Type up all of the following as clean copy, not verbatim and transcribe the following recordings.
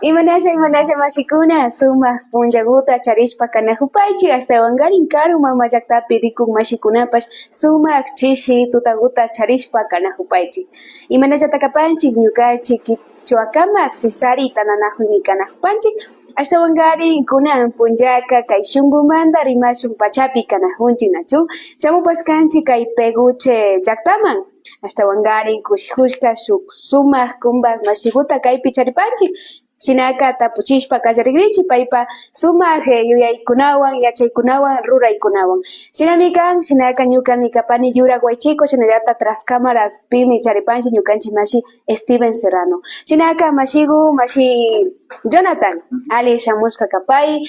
Imanalla mashikuna sumaq punllaguta charishpa kanahupaychik ashtawan karu mama llaktapi rikun mashikunapash sumaq chishi tutaguta charishpa kanahupaychik. Imanallata kapanchik ñukanchik kichwakamak sisarita nanakuymi kanajupanchik ashtawan karin kunan punllaka kay shunqumanta rimashun pachapi kanajunchik nachu shamupashkanchik kay Peguche llaktaman ashtawan karin kushijushka shuk sumaq kumbaq mashiguta kaypi charipanchik. Shinaka tapuchishpa kallarikrinchik paypa sumaq yuyaykunawan yachaykunawan ruraykunawan. Shinami kan shinaka ñukami kapani yurak waychiko shinallata tras camaraspimi charipanchik ñukanchik mashi Steven Serrano. Shinaka mashigu mashi Jonathan ali shamushka kapay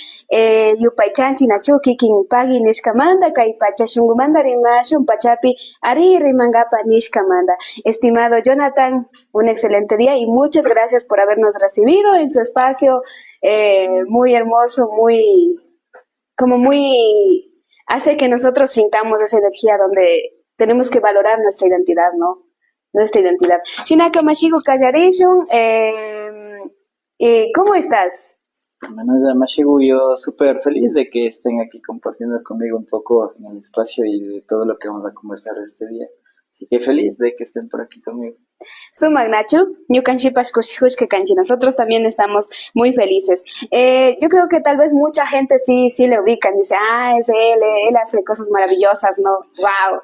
yupaychanchik nachu kikin pagui nishkamanta kay pacha shunqumanta rimashun pachapi ari rimankapak nishkamanta. Estimado Jonathan, un excelente día y muchas gracias por habernos recibido en su espacio muy hermoso, muy hace que nosotros sintamos esa energía donde tenemos que valorar nuestra identidad, ¿no? Nuestra identidad. Shinaka Mashigo Kallarishun, ¿cómo estás? Bueno, ya Mashigu, yo súper feliz de que estén aquí compartiendo conmigo un poco en el espacio y de todo lo que vamos a conversar este día. Así que feliz de que estén por aquí conmigo. Sumak Nachu, Ñukanchipas Kushijushke Kanchi, nosotros también estamos muy felices. Yo creo que tal vez mucha gente sí le ubican, dice, es él hace cosas maravillosas, ¿no? ¡Wow!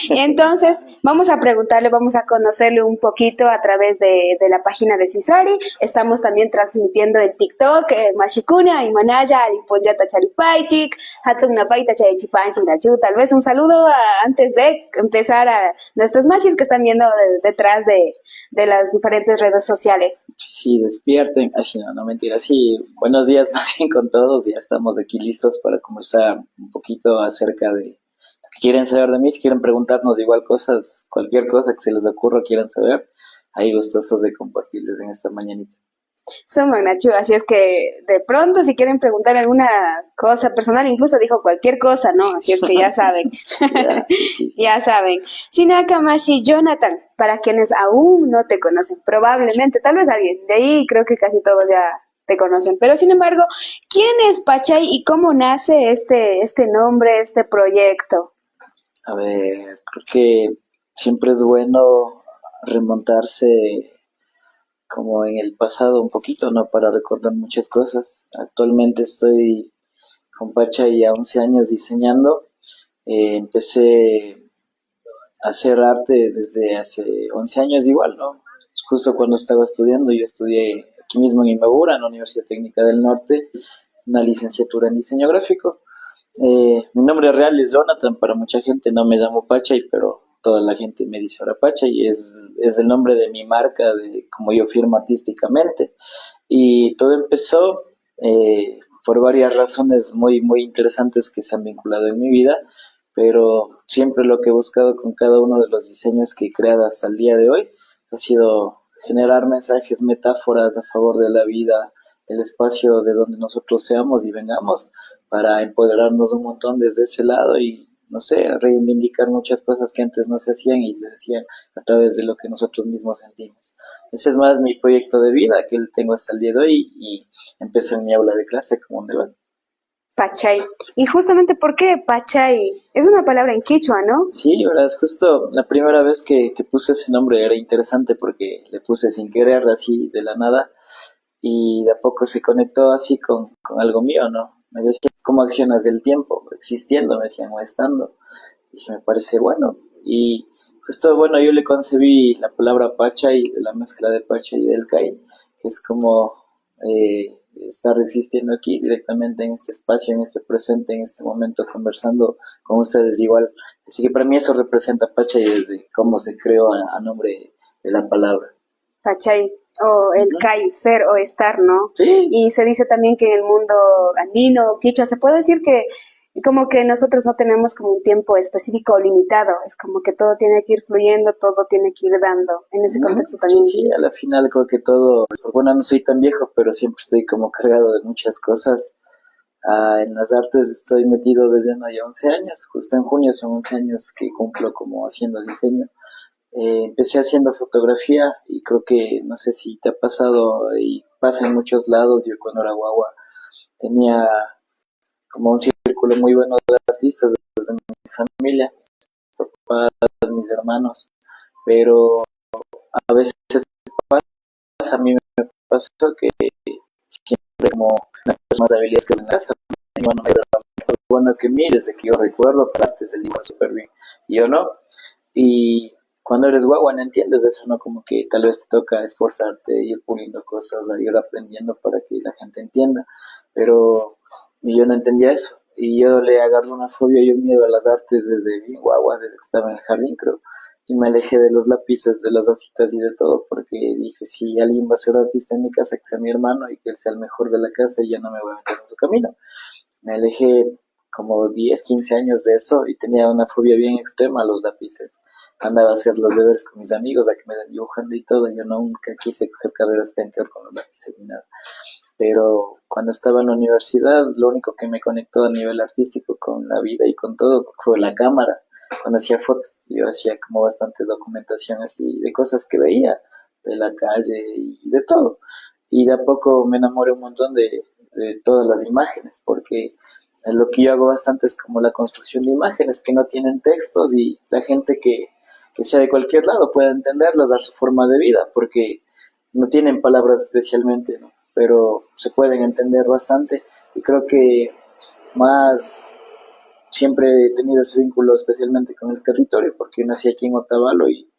Entonces, vamos a preguntarle, vamos a conocerle un poquito a través de la página de Cisari. Estamos también transmitiendo en TikTok, Mashikuna, Imanaya, Aliponjata Charipaychik, Hatun Napaita Chayichipanchik Nachu. Tal vez un saludo antes de empezar a nuestros machis que están viendo detrás de las diferentes redes sociales. Sí, despierten, así no mentira, sí, buenos días más bien con todos, ya estamos aquí listos para conversar un poquito acerca de lo que quieren saber de mí, si quieren preguntarnos igual cosas, cualquier cosa que se les ocurra quieran saber, ahí gustosos de compartirles en esta mañanita. Somos Nachu, así es que de pronto si quieren preguntar alguna cosa personal, incluso dijo cualquier cosa, ¿no? Así es que ya saben. Ya saben. Shinaka Mashi Jonathan, para quienes aún no te conocen, probablemente, tal vez alguien, de ahí creo que casi todos ya te conocen, pero sin embargo, ¿quién es Pachay y cómo nace este nombre, este proyecto? A ver, creo que siempre es bueno remontarse como en el pasado un poquito, ¿no? Para recordar muchas cosas. Actualmente estoy con Pachay ya 11 años diseñando. Empecé a hacer arte desde hace 11 años igual, ¿no? Justo cuando estaba estudiando, yo estudié aquí mismo en Imbabura, en la Universidad Técnica del Norte, una licenciatura en diseño gráfico. Mi nombre real es Jonathan, para mucha gente no me llamo Pachay, pero toda la gente me dice ahora Pachay, es el nombre de mi marca, de como yo firmo artísticamente. Y todo empezó por varias razones muy interesantes que se han vinculado en mi vida, pero siempre lo que he buscado con cada uno de los diseños que he creado hasta el día de hoy ha sido generar mensajes, metáforas a favor de la vida, el espacio de donde nosotros seamos y vengamos, para empoderarnos un montón desde ese lado y, no sé, reivindicar muchas cosas que antes no se hacían y se hacían a través de lo que nosotros mismos sentimos. Ese es más mi proyecto de vida que tengo hasta el día de hoy y empecé en mi aula de clase como un debate. Pachay. Y justamente, ¿por qué Pachay? Es una palabra en quichua, ¿no? Sí, verdad, es justo la primera vez que puse ese nombre era interesante porque le puse sin querer, así de la nada, y de a poco se conectó así con algo mío, ¿no? Me decían, ¿cómo accionas del tiempo? Existiendo, me decían, o estando. Dije, me parece bueno. Y justo, bueno, yo le concebí la palabra Pachay, de la mezcla de Pachay y del Kai, que es como estar existiendo aquí directamente en este espacio, en este presente, en este momento, conversando con ustedes igual. Así que para mí eso representa Pachay desde cómo se creó a nombre de la palabra. Pachay, o el Kai, ser o estar, ¿no? Sí. Y se dice también que en el mundo andino, quichua, se puede decir que como que nosotros no tenemos como un tiempo específico o limitado, es como que todo tiene que ir fluyendo, todo tiene que ir dando, en ese contexto también. Sí, a la final creo que todo, bueno, no soy tan viejo, pero siempre estoy como cargado de muchas cosas. En las artes estoy metido desde ya 11 años, justo en junio son 11 años que cumplo como haciendo diseño. Empecé haciendo fotografía y creo que, no sé si te ha pasado y pasa en muchos lados. Yo cuando era guagua tenía como un círculo muy bueno de artistas desde mi familia, mis papás, mis hermanos, pero a veces pasa, a mí me pasó que siempre como una persona de habilidades que en casa, mi hermano era más bueno que mí desde que yo recuerdo, partes del dibujo súper bien, y yo no, y cuando eres guagua no entiendes eso, ¿no? Como que tal vez te toca esforzarte, ir puliendo cosas, ir aprendiendo para que la gente entienda, pero yo no entendía eso. Y yo le agarré una fobia y un miedo a las artes desde bien guagua, desde que estaba en el jardín, creo. Y me alejé de los lápices, de las hojitas y de todo, porque dije, si alguien va a ser artista en mi casa, que sea mi hermano y que él sea el mejor de la casa, y ya no me voy a meter en su camino. Me alejé como 10 15 años de eso y tenía una fobia bien extrema a los lápices. Andaba a hacer los deberes con mis amigos, a que me den dibujando y todo. Yo nunca quise coger carreras tan que ver con los lápices ni nada. Pero cuando estaba en la universidad, lo único que me conectó a nivel artístico con la vida y con todo fue la cámara. Cuando hacía fotos, yo hacía como bastante documentación así de cosas que veía, de la calle y de todo. Y de a poco me enamoré un montón de todas las imágenes, porque lo que yo hago bastante es como la construcción de imágenes que no tienen textos y la gente que sea de cualquier lado pueda entenderlas a su forma de vida, porque no tienen palabras especialmente, ¿no? Pero se pueden entender bastante y creo que más siempre he tenido ese vínculo especialmente con el territorio porque yo nací aquí en Otavalo y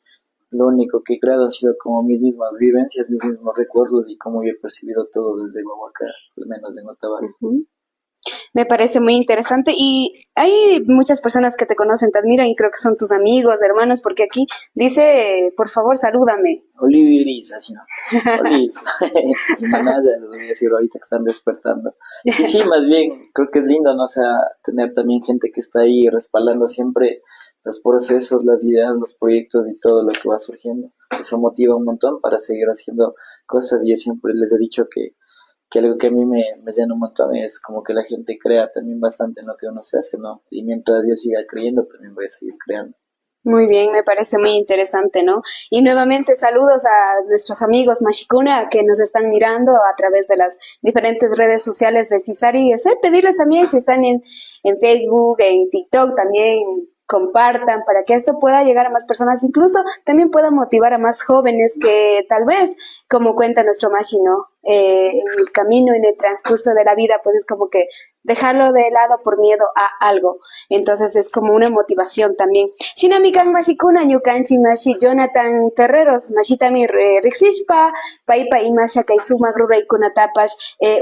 lo único que he creado han sido como mis mismas vivencias, mis mismos recuerdos y cómo yo he percibido todo desde Guahuaca, al menos en Otavalo. Ujú. Me parece muy interesante y hay muchas personas que te conocen, te admiran y creo que son tus amigos, hermanos, porque aquí dice, por favor, salúdame. Oliviris, así no. Olis. Y Manaya, les voy a decir ahorita que están despertando. Y sí, más bien, creo que es lindo, ¿no? O sea, tener también gente que está ahí respaldando siempre los procesos, las ideas, los proyectos y todo lo que va surgiendo. Eso motiva un montón para seguir haciendo cosas y yo siempre les he dicho que algo que a mí me llena un montón es como que la gente crea también bastante en lo que uno se hace, ¿no? Y mientras yo siga creyendo, también voy a seguir creando. Muy bien, me parece muy interesante, ¿no? Y nuevamente saludos a nuestros amigos Mashikuna que nos están mirando a través de las diferentes redes sociales de Cisari. Pedirles también si están en Facebook, en TikTok, también compartan para que esto pueda llegar a más personas, incluso también pueda motivar a más jóvenes que tal vez, como cuenta nuestro Mashi, ¿no? En el camino, en el transcurso de la vida, pues es como que dejarlo de lado por miedo a algo. Entonces es como una motivación también. Shinamikan mashikuna ñukanchi mashi Jonathan Terreros mashitami riksishpa paypa imasha kay sumak ruraykunatapash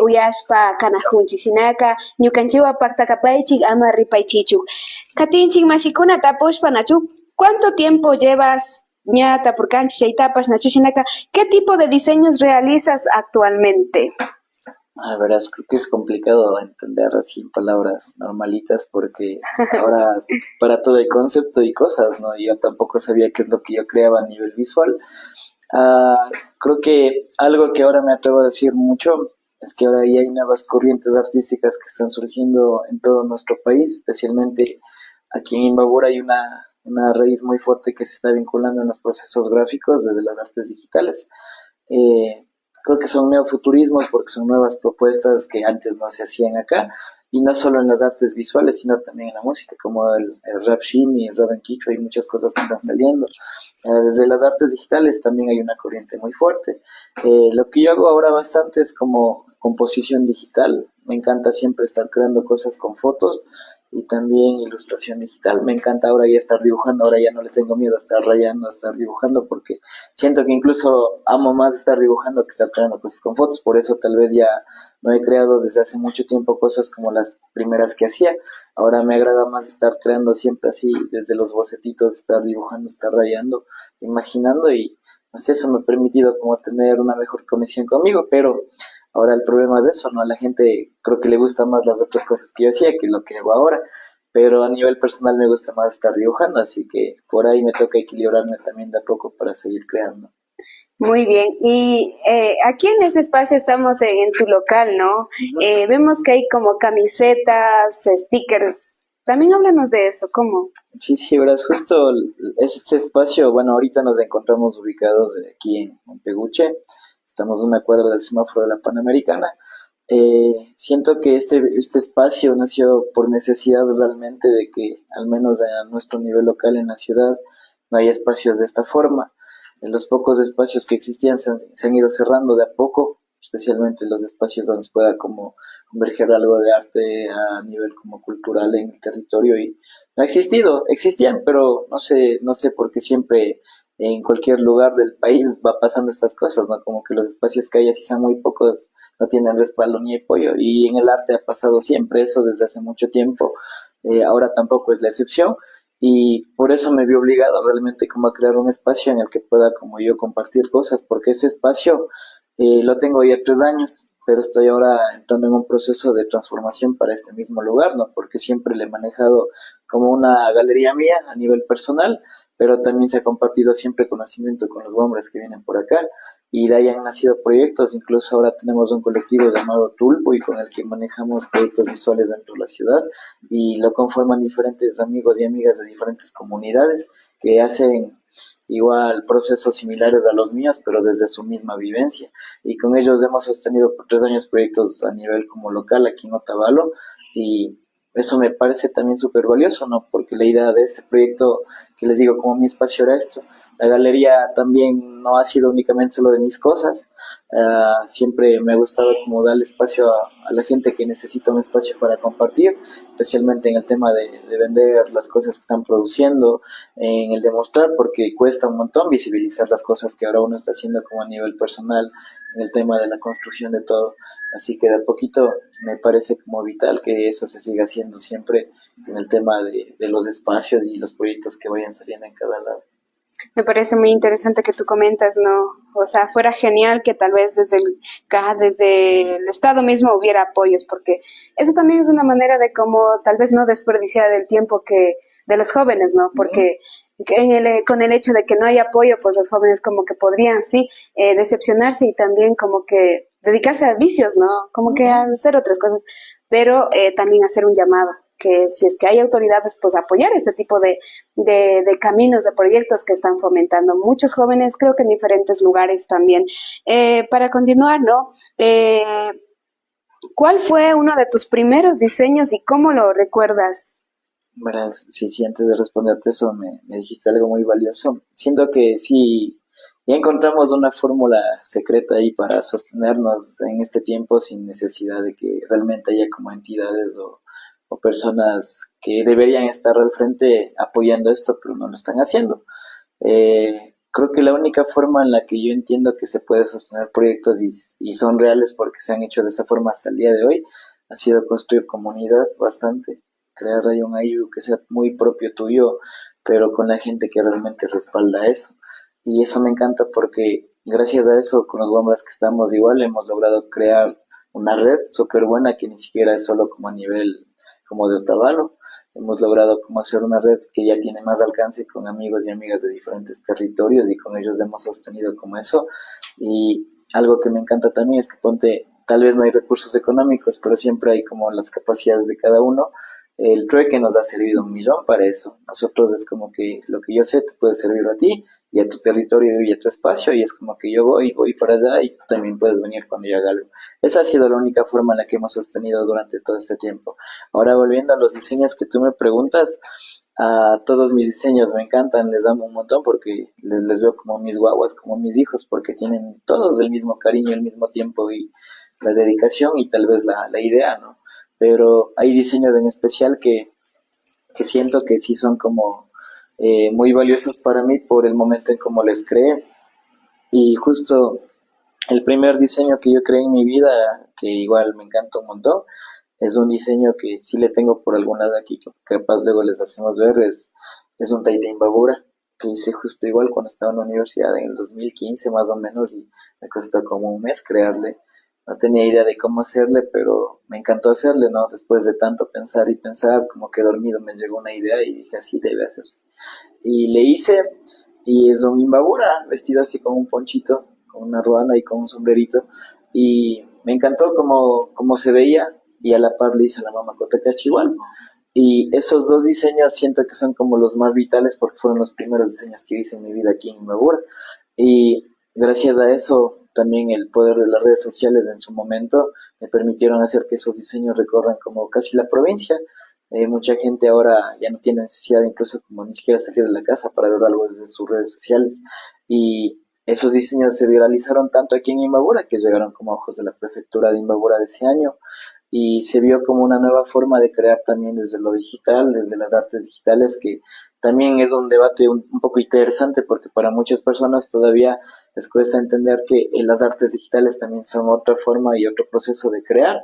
uyashpa kanajunchi shinaka ñukanchiwa paktakapaychik ama ripaychichuk. Katinchik mashikuna tapushpa nachu, ¿cuánto tiempo llevas ñata por cancha chaitapas nachu shinaka? ¿Qué tipo de diseños realizas actualmente? Ah, verás, creo que es complicado entender así en palabras normalitas porque ahora para todo hay concepto y cosas, ¿no? Yo tampoco sabía qué es lo que yo creaba a nivel visual. Creo que algo que ahora me atrevo a decir mucho es que ahora ya hay nuevas corrientes artísticas que están surgiendo en todo nuestro país, especialmente aquí en Imbabura hay una raíz muy fuerte que se está vinculando en los procesos gráficos desde las artes digitales. Eh, Creo que son neofuturismos porque son nuevas propuestas que antes no se hacían acá, y no solo en las artes visuales, sino también en la música, como el rap shimmy, el rap en quichua, hay muchas cosas que están saliendo. Desde las artes digitales también hay una corriente muy fuerte. Lo que yo hago ahora bastante es como composición digital. Me encanta siempre estar creando cosas con fotos y también ilustración digital. Me encanta ahora ya estar dibujando, ahora ya no le tengo miedo a estar rayando, a estar dibujando, porque siento que incluso amo más estar dibujando que estar creando cosas con fotos. Por eso tal vez ya no he creado desde hace mucho tiempo cosas como las primeras que hacía. Ahora me agrada más estar creando siempre así, desde los bocetitos, estar dibujando, estar rayando, imaginando, y no sé, eso me ha permitido como tener una mejor conexión conmigo, pero ahora el problema es eso, ¿no? A la gente creo que le gusta más las otras cosas que yo hacía que lo que hago ahora, pero a nivel personal me gusta más estar dibujando, así que por ahí me toca equilibrarme también de a poco para seguir creando. Muy bien, y aquí en este espacio estamos en tu local, ¿no? Uh-huh. Vemos que hay como camisetas, stickers. También háblanos de eso, ¿cómo? Sí, sí, verás, justo este espacio, bueno, ahorita nos encontramos ubicados aquí en Monteguche. estamos a una cuadra del semáforo de la Panamericana. Siento que este espacio nació por necesidad realmente de que, al menos a nuestro nivel local en la ciudad, no hay espacios de esta forma. En los pocos espacios que existían se han ido cerrando de a poco, especialmente los espacios donde se pueda como converger algo de arte a nivel como cultural en el territorio, y no ha existido, existían, pero no sé por qué siempre en cualquier lugar del país va pasando estas cosas, ¿no? Como que los espacios que hay, así son muy pocos, no tienen respaldo ni apoyo, y en el arte ha pasado siempre eso desde hace mucho tiempo. Ahora tampoco es la excepción, y por eso me vi obligado realmente como a crear un espacio en el que pueda como yo compartir cosas, porque ese espacio lo tengo ya 3 años, pero estoy ahora entrando en un proceso de transformación para este mismo lugar, ¿no? Porque siempre le he manejado como una galería mía a nivel personal, pero también se ha compartido siempre conocimiento con los hombres que vienen por acá, y de ahí han nacido proyectos. Incluso ahora tenemos un colectivo llamado Tulpo, y con el que manejamos proyectos visuales dentro de la ciudad, y lo conforman diferentes amigos y amigas de diferentes comunidades que hacen igual procesos similares a los míos, pero desde su misma vivencia. Y con ellos hemos sostenido por 3 años proyectos a nivel como local aquí en Otavalo, y eso me parece también súper valioso, ¿no? Porque la idea de este proyecto, que les digo, como mi espacio era esto, la galería también no ha sido únicamente solo de mis cosas. Siempre me ha gustado como darle espacio a la gente que necesita un espacio para compartir, especialmente en el tema de vender las cosas que están produciendo, en el demostrar, porque cuesta un montón visibilizar las cosas que ahora uno está haciendo como a nivel personal, en el tema de la construcción de todo. Así que de a poquito me parece como vital que eso se siga haciendo siempre en el tema de los espacios y los proyectos que vayan saliendo en cada lado. Me parece muy interesante que tú comentas, ¿no? O sea, fuera genial que tal vez desde el Estado mismo hubiera apoyos, porque eso también es una manera de como tal vez no desperdiciar el tiempo que de los jóvenes, ¿no? Porque con el hecho de que no hay apoyo, pues los jóvenes como que podrían, sí, decepcionarse y también como que dedicarse a vicios, ¿no? Como que a hacer otras cosas, pero también hacer un llamado que si es que hay autoridades, pues apoyar este tipo de caminos, de proyectos que están fomentando muchos jóvenes, creo que en diferentes lugares también. Para continuar, ¿no? ¿Cuál fue uno de tus primeros diseños y cómo lo recuerdas? Verás, sí, sí, antes de responderte eso me dijiste algo muy valioso. Siento que sí, ya encontramos una fórmula secreta ahí para sostenernos en este tiempo sin necesidad de que realmente haya como entidades o personas que deberían estar al frente apoyando esto, pero no lo están haciendo. Creo que la única forma en la que yo entiendo que se puede sostener proyectos y son reales porque se han hecho de esa forma hasta el día de hoy, ha sido construir comunidad bastante, crear ahí un IU que sea muy propio tuyo, pero con la gente que realmente respalda eso. Y eso me encanta porque gracias a eso, con los Wambras que estamos igual, hemos logrado crear una red súper buena que ni siquiera es solo como a nivel como de Otavalo. Hemos logrado como hacer una red que ya tiene más alcance con amigos y amigas de diferentes territorios, y con ellos hemos sostenido como eso. Y algo que me encanta también es que ponte, tal vez no hay recursos económicos, pero siempre hay como las capacidades de cada uno. El trueque nos ha servido un millón para eso. Nosotros es como que lo que yo sé te puede servir a ti y a tu territorio y a tu espacio, y es como que yo voy para allá y tú también puedes venir cuando yo haga algo. Esa ha sido la única forma en la que hemos sostenido durante todo este tiempo. Ahora volviendo a los diseños que tú me preguntas, a todos mis diseños me encantan, les amo un montón porque les veo como mis guaguas, como mis hijos, porque tienen todos el mismo cariño, el mismo tiempo y la dedicación y tal vez la idea, ¿no? Pero hay diseños en especial que siento que sí son como muy valiosos para mí por el momento en cómo les creé. Y justo el primer diseño que yo creé en mi vida, que igual me encanta un montón, es un diseño que sí le tengo por algún lado aquí, que capaz luego les hacemos ver, es un Taita Imbabura, que hice justo igual cuando estaba en la universidad en el 2015 más o menos, y me costó como un mes crearle. No tenía idea de cómo hacerle, pero me encantó hacerle, ¿no? Después de tanto pensar y pensar, como que dormido me llegó una idea y dije, así debe hacerse. Y le hice, y es un Imbabura vestido así con un ponchito, con una ruana y con un sombrerito, y me encantó cómo se veía, y a la par le hice a la mamá Cotacachi igual. Y esos dos diseños siento que son como los más vitales porque fueron los primeros diseños que hice en mi vida aquí en Imbabura. Y gracias a eso también el poder de las redes sociales en su momento me permitieron hacer que esos diseños recorran como casi la provincia. Mucha gente ahora ya no tiene necesidad incluso como ni siquiera salir de la casa para ver algo desde sus redes sociales, y esos diseños se viralizaron tanto aquí en Imbabura que llegaron como a ojos de la prefectura de Imbabura de ese año, y se vio como una nueva forma de crear también desde lo digital, desde las artes digitales, que también es un debate un poco interesante porque para muchas personas todavía les cuesta entender que las artes digitales también son otra forma y otro proceso de crear.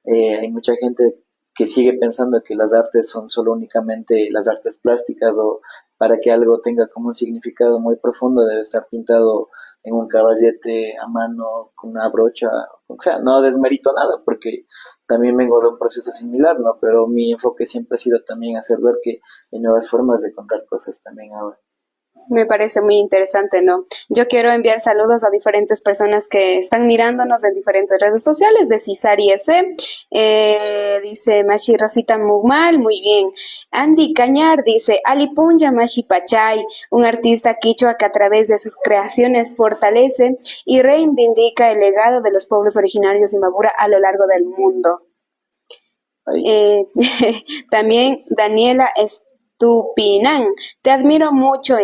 Hay mucha gente que sigue pensando que las artes son solo únicamente las artes plásticas, o para que algo tenga como un significado muy profundo debe estar pintado en un caballete a mano con una brocha. O sea, no desmerito nada porque también vengo de un proceso similar, ¿no? Pero mi enfoque siempre ha sido también hacer ver que hay nuevas formas de contar cosas también ahora. Me parece muy interesante, ¿no? Yo quiero enviar saludos a diferentes personas que están mirándonos en diferentes redes sociales, de Cisari S. Dice Mashi Rosita Mugmal, muy bien. Andy Cañar dice, Ali Punja Mashi Pachay, un artista quichua que a través de sus creaciones fortalece y reivindica el legado de los pueblos originarios de Imbabura a lo largo del mundo. Ahí. También Daniela Estupinan, te admiro mucho,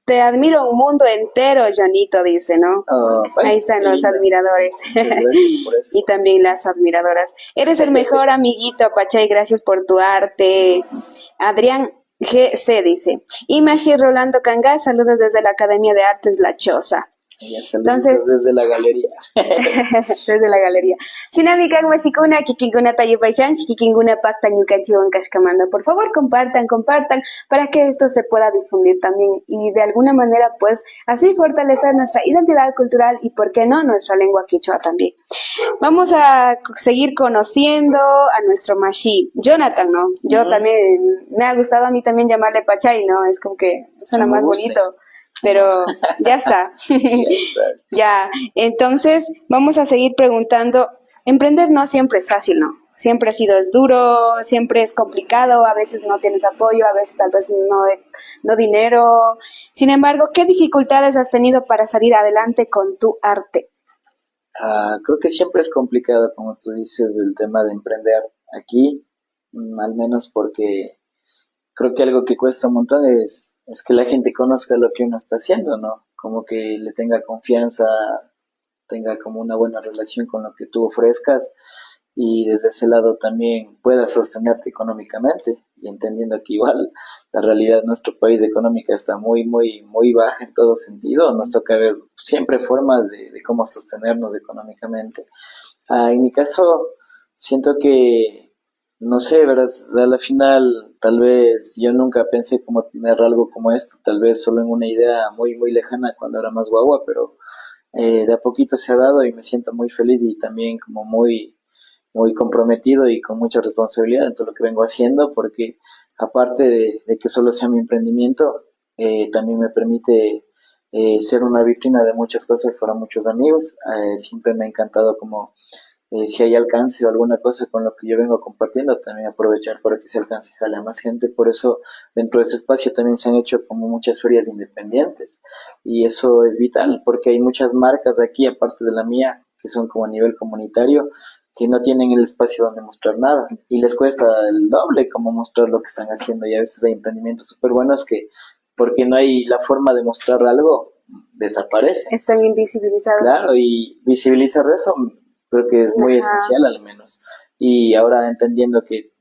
te admiro un mundo entero, Jonito, dice, ¿no? Bueno, Ahí están los linda. admiradores. Gracias por eso. Y también las admiradoras. Eres el mejor amiguito, Pachay, gracias por tu arte. Adrián GC dice, y Mashi Rolando Cangá, saludos desde la Academia de Artes La Choza. Entonces, desde la galería. Desde la galería. Shinami Kagmashikuna, Kikinguna Tayupaichan, Kikinguna Pacta Ñukachiwan Kashkamanda. Por favor, compartan para que esto se pueda difundir también y de alguna manera, pues, así fortalecer nuestra identidad cultural y, ¿por qué no?, nuestra lengua quichua también. Vamos a seguir conociendo a nuestro Mashi, Jonathan, ¿no? Yo también, me ha gustado a mí también llamarle Pachay, ¿no? Es como que suena más bonito. Pero ya está. Ya, entonces vamos a seguir preguntando. Emprender no siempre es fácil, ¿no? Siempre es duro, siempre es complicado, a veces no tienes apoyo, a veces tal vez no dinero. Sin embargo, ¿qué dificultades has tenido para salir adelante con tu arte? Creo que siempre es complicado, como tú dices, el tema de emprender aquí, al menos porque creo que algo que cuesta un montón es que la gente conozca lo que uno está haciendo, ¿no? Como que le tenga confianza, tenga como una buena relación con lo que tú ofrezcas, y desde ese lado también puedas sostenerte económicamente, y entendiendo que igual la realidad de nuestro país económica está muy baja en todo sentido. Nos toca ver siempre formas de cómo sostenernos económicamente. En mi caso, siento que, no sé, verás, a la final tal vez yo nunca pensé como tener algo como esto, tal vez solo en una idea muy lejana cuando era más guagua, pero de a poquito se ha dado y me siento muy feliz y también como muy comprometido y con mucha responsabilidad en todo lo que vengo haciendo, porque aparte de que solo sea mi emprendimiento, también me permite ser una vitrina de muchas cosas para muchos amigos. Siempre me ha encantado como si hay alcance o alguna cosa con lo que yo vengo compartiendo, también aprovechar para que ese alcance jale a más gente. Por eso dentro de ese espacio también se han hecho como muchas ferias independientes, y eso es vital porque hay muchas marcas de aquí, aparte de la mía, que son como a nivel comunitario, que no tienen el espacio donde mostrar nada y les cuesta el doble como mostrar lo que están haciendo, y a veces hay emprendimientos súper buenos que porque no hay la forma de mostrar algo desaparece. Están invisibilizados. Claro, y visibilizar eso creo que es muy esencial al menos. Y ahora entendiendo que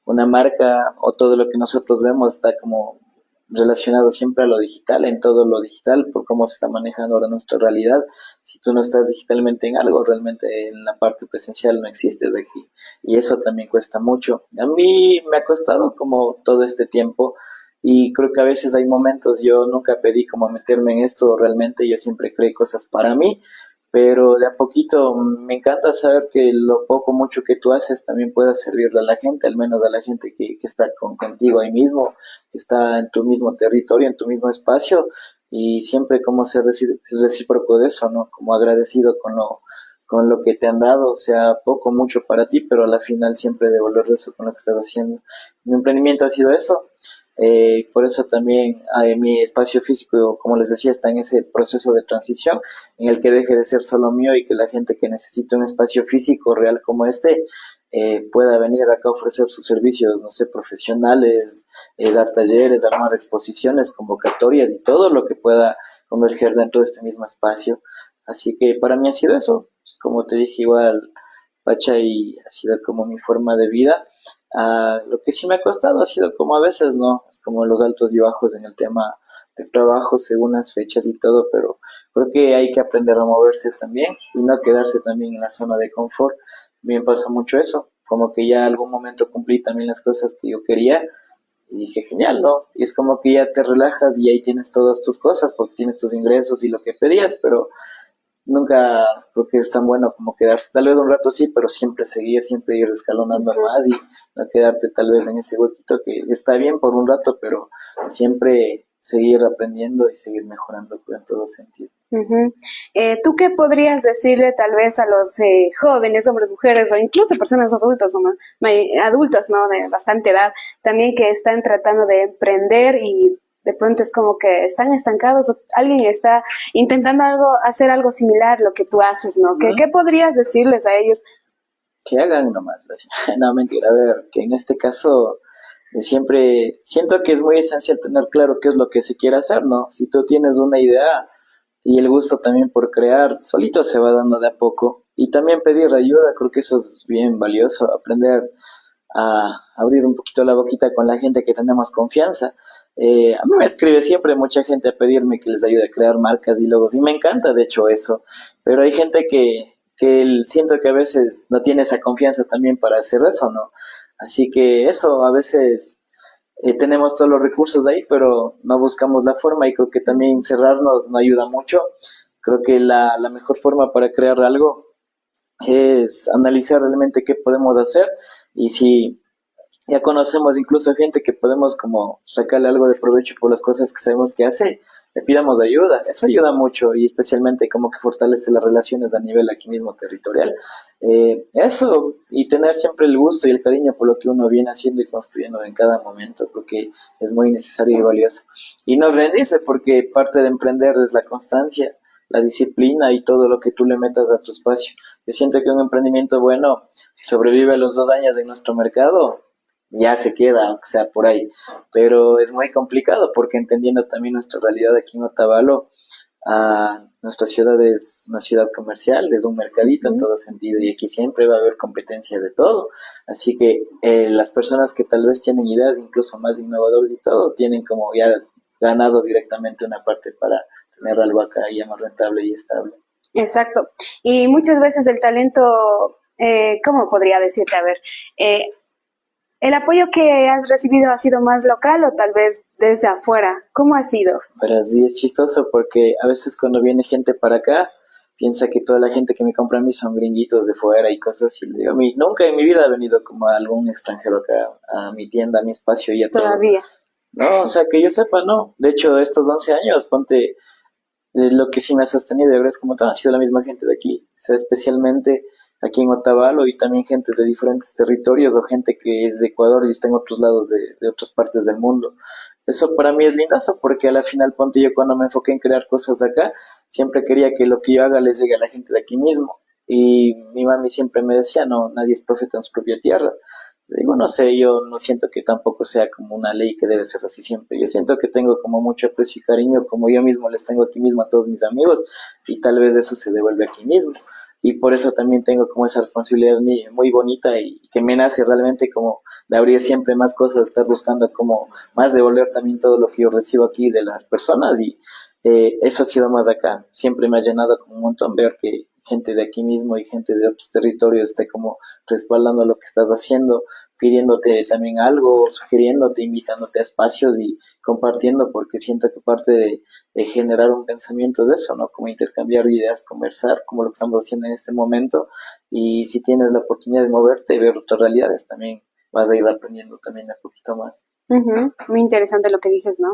una marca o todo lo que nosotros vemos está como relacionado siempre a lo digital, en todo lo digital, por cómo se está manejando ahora nuestra realidad. Si tú no estás digitalmente en algo, realmente en la parte presencial no existes aquí. Y eso también cuesta mucho. A mí me ha costado como todo este tiempo, y creo que a veces hay momentos, yo nunca pedí como meterme en esto realmente, yo siempre creé cosas para mí, pero de a poquito me encanta saber que lo poco mucho que tú haces también pueda servirle a la gente, al menos a la gente que está contigo ahí mismo, que está en tu mismo territorio, en tu mismo espacio, y siempre como ser recíproco de eso, ¿no? Como agradecido con lo que te han dado, o sea, poco mucho para ti, pero a la final siempre devolver eso con lo que estás haciendo. Mi emprendimiento ha sido eso. Por eso también mi espacio físico, como les decía, está en ese proceso de transición en el que deje de ser solo mío y que la gente que necesite un espacio físico real como este pueda venir acá a ofrecer sus servicios, no sé, profesionales, dar talleres, armar exposiciones, convocatorias y todo lo que pueda converger dentro de este mismo espacio. Así que para mí ha sido eso, como te dije, igual Pachay ha sido como mi forma de vida. Lo que sí me ha costado ha sido como a veces, ¿no? Es como los altos y bajos en el tema de trabajo según las fechas y todo, pero creo que hay que aprender a moverse también y no quedarse también en la zona de confort. Me pasa mucho eso, como que ya algún momento cumplí también las cosas que yo quería y dije, genial, ¿no? Y es como que ya te relajas y ahí tienes todas tus cosas porque tienes tus ingresos y lo que pedías, pero nunca creo que es tan bueno como quedarse, tal vez un rato sí, pero siempre seguir, siempre ir escalonando más y no quedarte tal vez en ese huequito que está bien por un rato, pero siempre seguir aprendiendo y seguir mejorando en todo sentido. Ujú. ¿Tú qué podrías decirle tal vez a los jóvenes, hombres, mujeres o incluso personas adultos, ¿no? Adultos, ¿no? De bastante edad, también que están tratando de emprender y de pronto es como que están estancados o alguien está intentando hacer algo similar a lo que tú haces, ¿no? ¿Qué podrías decirles a ellos? Que hagan nomás, no mentira, a ver, que en este caso siempre siento que es muy esencial tener claro qué es lo que se quiere hacer, ¿no? Si tú tienes una idea y el gusto también por crear, solito se va dando de a poco. Y también pedir ayuda, creo que eso es bien valioso, aprender a abrir un poquito la boquita con la gente que tenemos confianza. A mí me escribe siempre mucha gente a pedirme que les ayude a crear marcas y logos y me encanta de hecho eso, pero hay gente que siento que a veces no tiene esa confianza también para hacer eso, ¿no? Así que eso a veces tenemos todos los recursos ahí, pero no buscamos la forma y creo que también cerrarnos no ayuda mucho. Creo que la mejor forma para crear algo es analizar realmente qué podemos hacer y si ya conocemos incluso gente que podemos como sacarle algo de provecho por las cosas que sabemos que hace, le pidamos ayuda. Eso ayuda mucho y especialmente como que fortalece las relaciones a nivel aquí mismo territorial. Eso y tener siempre el gusto y el cariño por lo que uno viene haciendo y construyendo en cada momento, porque es muy necesario y valioso. Y no rendirse porque parte de emprender es la constancia, la disciplina y todo lo que tú le metas a tu espacio. Yo siento que un emprendimiento bueno, si sobrevive a los 2 años en nuestro mercado, ya se queda, aunque sea por ahí. Pero es muy complicado porque entendiendo también nuestra realidad aquí en Otavalo, nuestra ciudad es una ciudad comercial, es un mercadito en todo sentido y aquí siempre va a haber competencia de todo. Así que las personas que tal vez tienen ideas incluso más innovadoras y todo, tienen como ya ganado directamente una parte para tener algo acá ya más rentable y estable. Exacto. Y muchas veces el talento, ¿cómo podría decirte? A ver, eh, ¿el apoyo que has recibido ha sido más local o tal vez desde afuera? ¿Cómo ha sido? Pero sí es chistoso porque a veces cuando viene gente para acá, piensa que toda la gente que me compra a mí son gringuitos de fuera y cosas así. Le digo, a mí, nunca en mi vida ha venido como algún extranjero acá a mi tienda, a mi espacio y a todo. Todavía. No, o sea, que yo sepa, no. De hecho, estos 11 años, ponte, lo que sí me ha sostenido, de verdad, es como todo, ha sido la misma gente de aquí, o sea, especialmente aquí en Otavalo y también gente de diferentes territorios o gente que es de Ecuador y está en otros lados de otras partes del mundo. Eso para mí es lindazo porque a la final, ponte, yo cuando me enfoqué en crear cosas de acá, siempre quería que lo que yo haga les llegue a la gente de aquí mismo. Y mi mami siempre me decía, no, nadie es profeta en su propia tierra. Le digo, no sé, yo no siento que tampoco sea como una ley que debe ser así siempre. Yo siento que tengo como mucho aprecio y cariño, como yo mismo les tengo aquí mismo a todos mis amigos, y tal vez eso se devuelve aquí mismo. Y por eso también tengo como esa responsabilidad muy bonita y que me nace realmente como de abrir siempre más cosas, estar buscando como más devolver también todo lo que yo recibo aquí de las personas y eso ha sido más acá. Siempre me ha llenado como un montón ver que gente de aquí mismo y gente de otros territorios esté como respaldando lo que estás haciendo, pidiéndote también algo, sugiriéndote, invitándote a espacios y compartiendo, porque siento que parte de generar un pensamiento es eso, ¿no? Como intercambiar ideas, conversar, como lo que estamos haciendo en este momento, y si tienes la oportunidad de moverte y ver otras realidades, también vas a ir aprendiendo también un poquito más. Ujú. Muy interesante lo que dices, ¿no?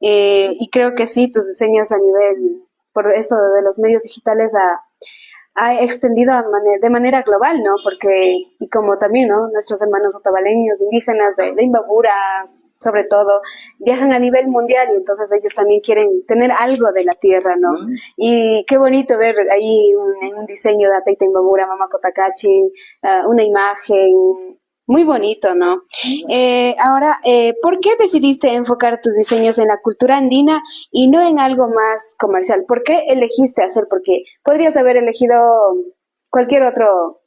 Y creo que sí, tus diseños a nivel, por esto de los medios digitales, ha extendido de manera global, ¿no? Porque, y como también, ¿no? Nuestros hermanos otavaleños, indígenas de Imbabura, sobre todo, viajan a nivel mundial y entonces ellos también quieren tener algo de la tierra, ¿no? Mm. Y qué bonito ver ahí en un diseño de Ataita Imbabura, Mama Cotacachi, una imagen muy bonito, ¿no? Ahora, ¿por qué decidiste enfocar tus diseños en la cultura andina y no en algo más comercial? ¿Por qué elegiste hacer? Porque podrías haber elegido cualquier otro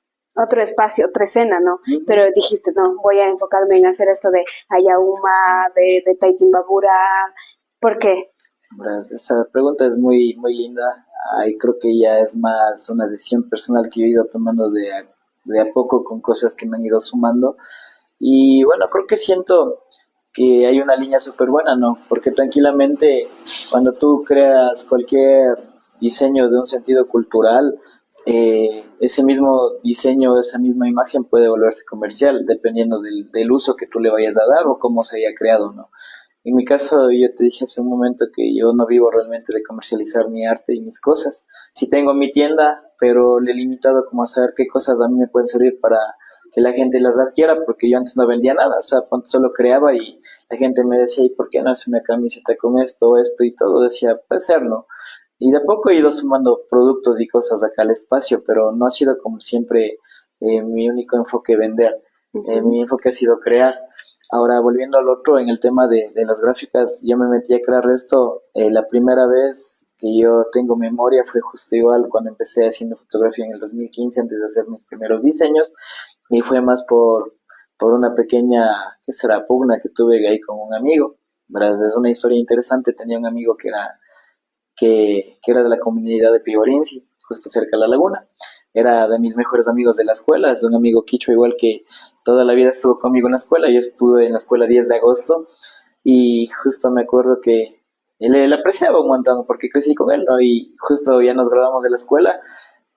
espacio, otra escena, ¿no? Pero dijiste, no, voy a enfocarme en hacer esto de Ayauma, de Taitimbabura. ¿Por qué? Esa pregunta es muy, muy linda. Ay, creo que ya es más una decisión personal que yo he ido tomando de a poco con cosas que me han ido sumando. Y bueno, creo que siento que hay una línea súper buena, ¿no? Porque tranquilamente cuando tú creas cualquier diseño de un sentido cultural, ese mismo diseño, esa misma imagen puede volverse comercial, dependiendo del uso que tú le vayas a dar o cómo se haya creado, ¿no? En mi caso, yo te dije hace un momento que yo no vivo realmente de comercializar mi arte y mis cosas. Sí tengo mi tienda, pero le he limitado como a saber qué cosas a mí me pueden servir para que la gente las adquiera, porque yo antes no vendía nada, o sea, solo creaba y la gente me decía, ¿y por qué no hace una camiseta con esto, esto y todo? Decía, puede ser, ¿no? Y de a poco he ido sumando productos y cosas acá al espacio, pero no ha sido como siempre mi único enfoque vender. Mi enfoque ha sido crear. Ahora, volviendo al otro, en el tema de las gráficas, yo me metí a crear esto. La primera vez que yo tengo memoria fue justo igual cuando empecé haciendo fotografía en el 2015, antes de hacer mis primeros diseños, y fue más por una pequeña, ¿qué será?, pugna que tuve ahí con un amigo. ¿Verdad? Es una historia interesante. Tenía un amigo que era de la comunidad de Pivorinci, justo cerca de la laguna. Era de mis mejores amigos de la escuela, es un amigo quicho igual que toda la vida estuvo conmigo en la escuela. Yo estuve en la escuela 10 de agosto y justo me acuerdo que él apreciaba un montón porque crecí con él, ¿no? Y justo ya nos graduamos de la escuela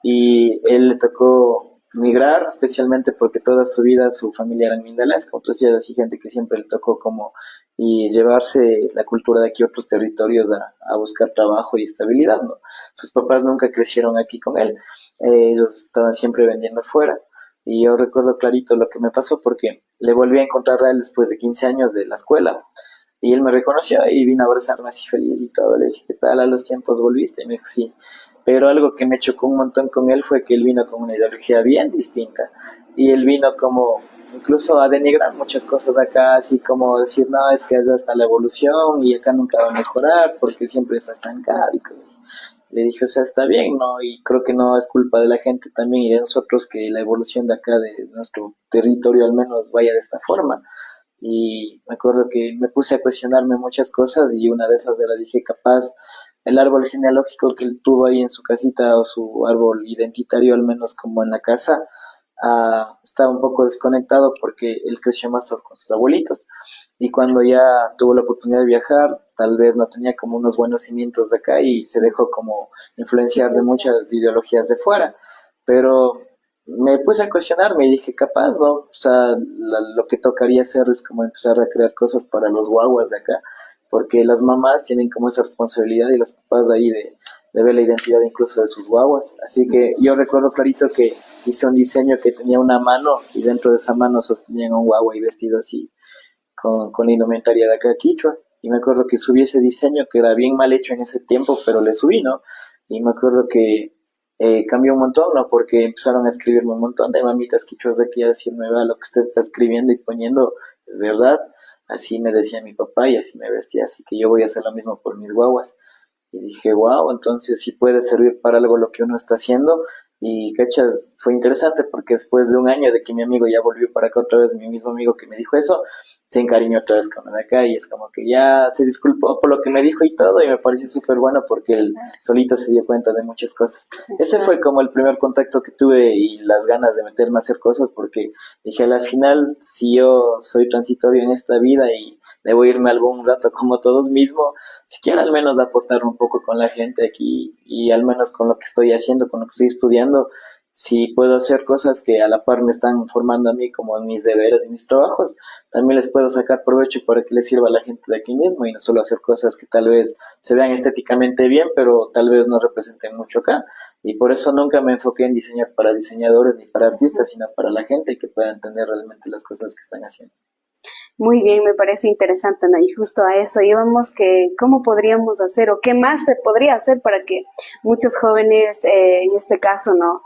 y él le tocó migrar, especialmente porque toda su vida su familia era en Mindales, como tú decías, así gente que siempre le tocó como y llevarse la cultura de aquí a otros territorios a buscar trabajo y estabilidad, ¿no? Sus papás nunca crecieron aquí con él, ellos estaban siempre vendiendo fuera. Y yo recuerdo clarito lo que me pasó porque le volví a encontrar a él después de 15 años de la escuela. Y él me reconoció y vino a abrazarme así feliz y todo. Le dije, ¿qué tal? A los tiempos volviste. Y me dijo, sí. Pero algo que me chocó un montón con él fue que él vino con una ideología bien distinta. Y él vino como incluso a denigrar muchas cosas de acá, así como decir, no, es que allá está la evolución y acá nunca va a mejorar porque siempre está estancado y cosas así. Le dije, o sea, está bien, ¿no? Y creo que no es culpa de la gente también y de nosotros que la evolución de acá, de nuestro territorio al menos, vaya de esta forma. Y me acuerdo que me puse a cuestionarme muchas cosas y una de esas era, dije, capaz el árbol genealógico que él tuvo ahí en su casita o su árbol identitario, al menos como en la casa, estaba un poco desconectado porque él creció más con sus abuelitos. Y cuando ya tuvo la oportunidad de viajar, tal vez no tenía como unos buenos cimientos de acá y se dejó como influenciar de muchas ideologías de fuera. Pero me puse a cuestionarme y dije, capaz, ¿no? O sea, lo que tocaría hacer es como empezar a crear cosas para los guaguas de acá, porque las mamás tienen como esa responsabilidad y los papás de ahí de ver la identidad incluso de sus guaguas. Así que yo recuerdo clarito que hice un diseño que tenía una mano y dentro de esa mano sostenían un guagua y vestido así con la indumentaria de acá quichua. Y me acuerdo que subí ese diseño que era bien mal hecho en ese tiempo, pero le subí, ¿no? Y me acuerdo que cambió un montón, ¿no? Porque empezaron a escribirme un montón de mamitas quichuas de aquí a decirme, vea, lo que usted está escribiendo y poniendo es verdad. Así me decía mi papá y así me vestía, así que yo voy a hacer lo mismo por mis guaguas. Y dije, wow, entonces sí puede servir para algo lo que uno está haciendo. Y, cachas, fue interesante porque después de un año de que mi amigo ya volvió para acá otra vez, mi mismo amigo que me dijo eso, se encariñó otra vez con la de acá y es como que ya se disculpó por lo que me dijo y todo y me pareció súper bueno porque él solito se dio cuenta de muchas cosas. Ese fue como el primer contacto que tuve y las ganas de meterme a hacer cosas porque dije, al final, si yo soy transitorio en esta vida y debo irme algún rato como todos mismos, si quiero al menos aportar un poco con la gente aquí y al menos con lo que estoy haciendo, con lo que estoy estudiando, si puedo hacer cosas que a la par me están formando a mí como en mis deberes y mis trabajos, también les puedo sacar provecho para que les sirva a la gente de aquí mismo y no solo hacer cosas que tal vez se vean estéticamente bien, pero tal vez no representen mucho acá. Y por eso nunca me enfoqué en diseñar para diseñadores ni para artistas, sino para la gente que pueda entender realmente las cosas que están haciendo. Muy bien, me parece interesante, ¿no? Y justo a eso íbamos, que cómo podríamos hacer o qué más se podría hacer para que muchos jóvenes, en este caso, ¿no?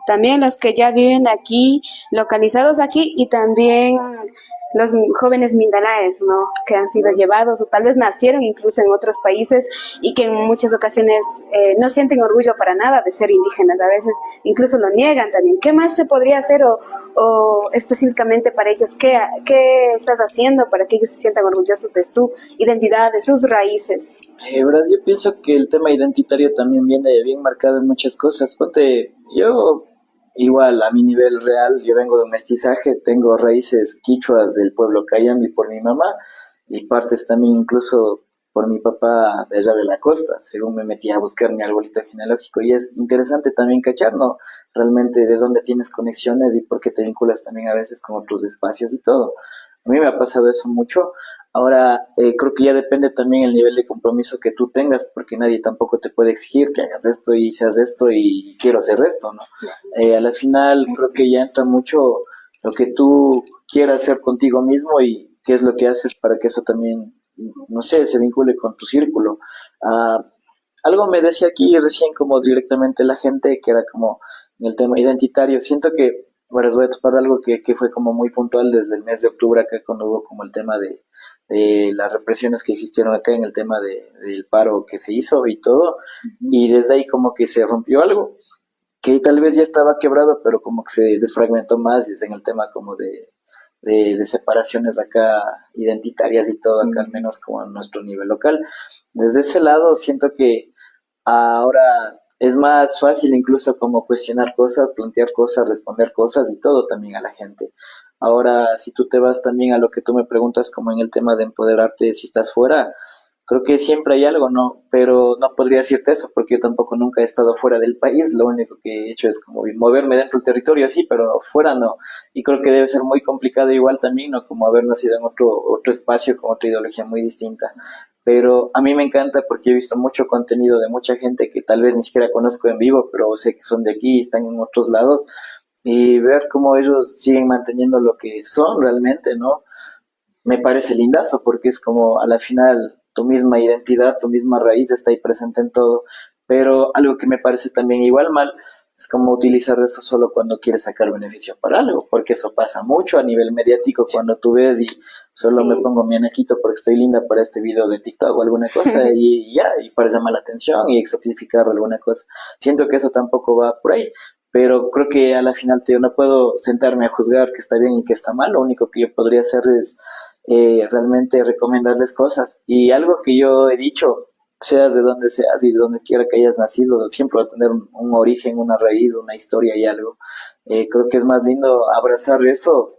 También los que ya viven aquí, localizados aquí, y también los jóvenes mindanaes, ¿no? Que han sido llevados o tal vez nacieron incluso en otros países y que en muchas ocasiones no sienten orgullo para nada de ser indígenas, a veces incluso lo niegan también. ¿Qué más se podría hacer o específicamente para ellos? ¿Qué estás haciendo para que ellos se sientan orgullosos de su identidad, de sus raíces? Verás, yo pienso que el tema identitario también viene bien marcado en muchas cosas. Ponte, yo igual a mi nivel real, yo vengo de un mestizaje, tengo raíces quichuas del pueblo Cayambi por mi mamá y partes también incluso por mi papá de allá de la costa, según me metí a buscar mi arbolito genealógico. Y es interesante también cachar, ¿no? Realmente de dónde tienes conexiones y por qué te vinculas también a veces con otros espacios y todo. A mí me ha pasado eso mucho. Ahora, creo que ya depende también el nivel de compromiso que tú tengas, porque nadie tampoco te puede exigir que hagas esto y seas esto y quiero hacer esto, ¿no? A la final creo que ya entra mucho lo que tú quieras hacer contigo mismo y qué es lo que haces para que eso también, no sé, se vincule con tu círculo. Ah, algo me decía aquí recién como directamente la gente, que era como en el tema identitario. Siento que, bueno, les voy a topar algo que fue como muy puntual desde el mes de octubre acá cuando hubo como el tema de las represiones que existieron acá en el tema del paro que se hizo y todo. Y desde ahí como que se rompió algo que tal vez ya estaba quebrado, pero como que se desfragmentó más y es en el tema como de separaciones acá identitarias y todo acá, al menos como en nuestro nivel local. Desde ese lado siento que ahora es más fácil incluso como cuestionar cosas, plantear cosas, responder cosas y todo también a la gente. Ahora, si tú te vas también a lo que tú me preguntas como en el tema de empoderarte si estás fuera, creo que siempre hay algo, ¿no? Pero no podría decirte eso porque yo tampoco nunca he estado fuera del país, lo único que he hecho es como moverme dentro del territorio, sí, pero fuera no. Y creo que debe ser muy complicado igual también, ¿no? Como haber nacido en otro espacio con otra ideología muy distinta. Pero a mí me encanta porque he visto mucho contenido de mucha gente que tal vez ni siquiera conozco en vivo, pero sé que son de aquí y están en otros lados, y ver cómo ellos siguen manteniendo lo que son realmente, ¿no? Me parece lindazo porque es como a la final tu misma identidad, tu misma raíz está ahí presente en todo, pero algo que me parece también igual mal es como utilizar eso solo cuando quieres sacar beneficio para algo, porque eso pasa mucho a nivel mediático cuando tú ves y solo me Sí. pongo mi anequito porque estoy linda para este video de TikTok o alguna cosa y ya, y para llamar la atención y exotificar alguna cosa. Siento que eso tampoco va por ahí, pero creo que a la final yo no puedo sentarme a juzgar que está bien y que está mal, lo único que yo podría hacer es realmente recomendarles cosas. Y algo que yo he dicho, seas de donde seas y de donde quiera que hayas nacido, siempre vas a tener un origen, una raíz, una historia y algo. Creo que es más lindo abrazar eso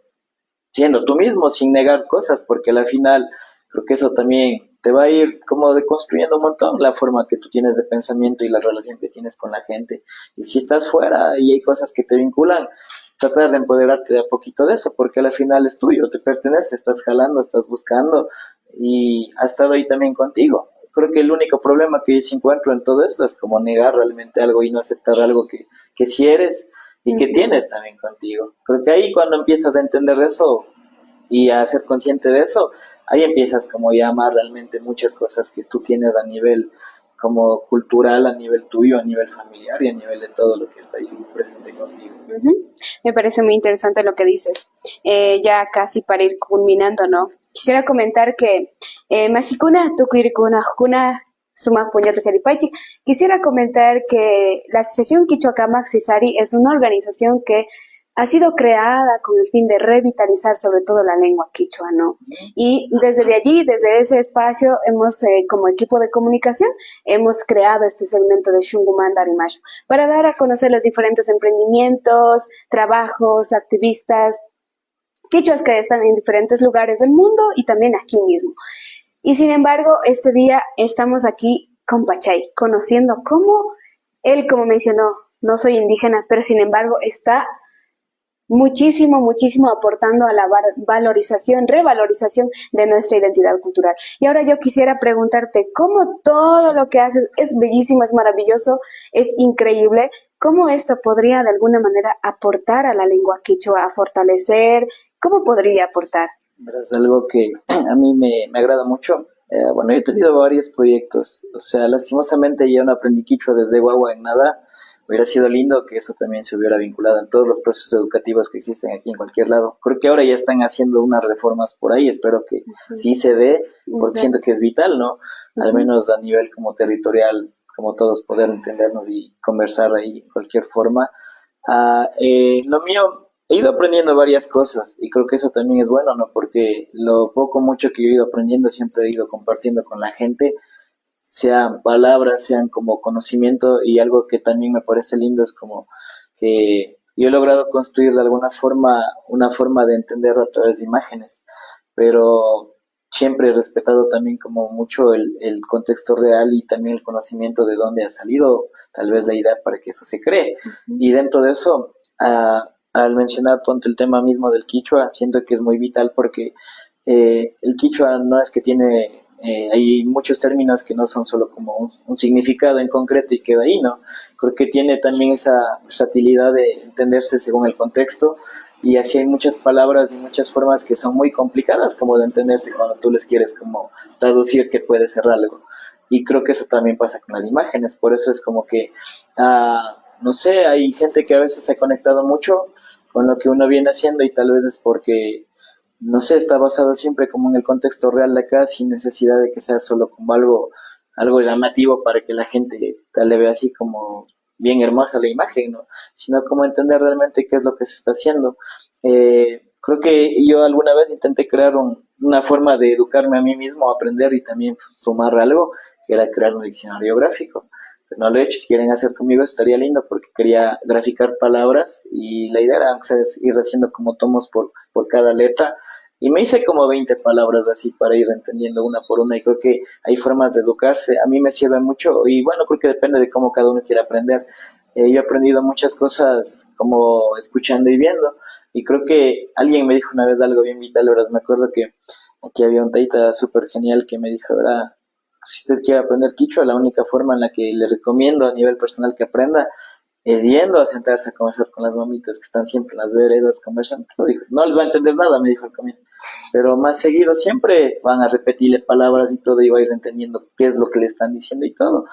siendo tú mismo, sin negar cosas, porque al final creo que eso también te va a ir como deconstruyendo un montón la forma que tú tienes de pensamiento y la relación que tienes con la gente. Y si estás fuera y hay cosas que te vinculan, tratar de empoderarte de a poquito de eso, porque al final es tuyo, te pertenece, estás jalando, estás buscando y ha estado ahí también contigo. Creo que el único problema que yo sí encuentro en todo esto es como negar realmente algo y no aceptar algo que sí eres y que tienes también contigo. Creo que ahí cuando empiezas a entender eso y a ser consciente de eso, ahí empiezas como ya a amar realmente muchas cosas que tú tienes a nivel como cultural, a nivel tuyo, a nivel familiar y a nivel de todo lo que está ahí presente contigo. Ujú. Me parece muy interesante lo que dices. Ya casi para ir culminando, ¿no? Quisiera comentar que Mashikuna, Tukuirikuna, Jukuna, Sumak Puñata Charipaichi. Quisiera comentar que la Asociación Quichuacamak Cisari es una organización que ha sido creada con el fin de revitalizar sobre todo la lengua quichua, ¿no? Y desde de allí, desde ese espacio, hemos, como equipo de comunicación, hemos creado este segmento de Shungumanda Rimashu para dar a conocer los diferentes emprendimientos, trabajos, activistas, quichuas que están en diferentes lugares del mundo y también aquí mismo. Y sin embargo, este día estamos aquí con Pachay, conociendo cómo él, como mencionó, no soy indígena, pero sin embargo está muchísimo aportando a la valorización, revalorización de nuestra identidad cultural. Y ahora yo quisiera preguntarte, ¿cómo todo lo que haces es bellísimo, es maravilloso, es increíble? ¿Cómo esto podría de alguna manera aportar a la lengua quichua, a fortalecer? ¿Cómo podría aportar? Es algo que a mí me agrada mucho. Bueno, yo he tenido varios proyectos, o sea, lastimosamente yo no aprendí quichua desde guagua en nada. Hubiera sido lindo que eso también se hubiera vinculado en todos los procesos educativos que existen aquí en cualquier lado. Creo que ahora ya están haciendo unas reformas por ahí, espero que sí se dé, porque siento que es vital, ¿no? Al menos a nivel como territorial, como todos poder entendernos y conversar ahí en cualquier forma. Lo mío, he ido aprendiendo varias cosas y creo que eso también es bueno, ¿no? Porque lo poco mucho que yo he ido aprendiendo siempre he ido compartiendo con la gente, sean palabras, sean como conocimiento, y algo que también me parece lindo es como que yo he logrado construir de alguna forma una forma de entenderlo a través de imágenes, pero siempre he respetado también como mucho el contexto real y también el conocimiento de dónde ha salido tal vez la idea para que eso se cree. Y dentro de eso, al mencionar ponte el tema mismo del quichua, siento que es muy vital porque el quichua no es que tiene, hay muchos términos que no son solo como un significado en concreto y queda ahí, ¿no? Creo que tiene también esa versatilidad de entenderse según el contexto, y así hay muchas palabras y muchas formas que son muy complicadas como de entenderse cuando tú les quieres como traducir que puede ser algo. Y creo que eso también pasa con las imágenes, por eso es como que, no sé, hay gente que a veces se ha conectado mucho con lo que uno viene haciendo y tal vez es porque no sé, está basado siempre como en el contexto real de acá, sin necesidad de que sea solo como algo llamativo para que la gente tal le vea así como bien hermosa la imagen, ¿no? Sino como entender realmente qué es lo que se está haciendo. Creo que yo alguna vez intenté crear una forma de educarme a mí mismo, aprender y también sumar algo, que era crear un diccionario gráfico. Pero no lo he hecho, si quieren hacer conmigo estaría lindo porque quería graficar palabras y la idea era, o sea, ir haciendo como tomos por cada letra, y me hice como 20 palabras así para ir entendiendo una por una, y creo que hay formas de educarse. A mí me sirve mucho y bueno, creo que depende de cómo cada uno quiera aprender. Yo he aprendido muchas cosas como escuchando y viendo, y creo que alguien me dijo una vez algo bien vital, ahora me acuerdo que aquí había un taita súper genial que me dijo, ¿verdad? Si usted quiere aprender quichua, la única forma en la que le recomiendo a nivel personal que aprenda es yendo a sentarse a conversar con las mamitas que están siempre en las veredas conversando. Dijo, no les va a entender nada, me dijo al comienzo, pero más seguido siempre van a repetirle palabras y todo, y va a ir entendiendo qué es lo que le están diciendo y todo.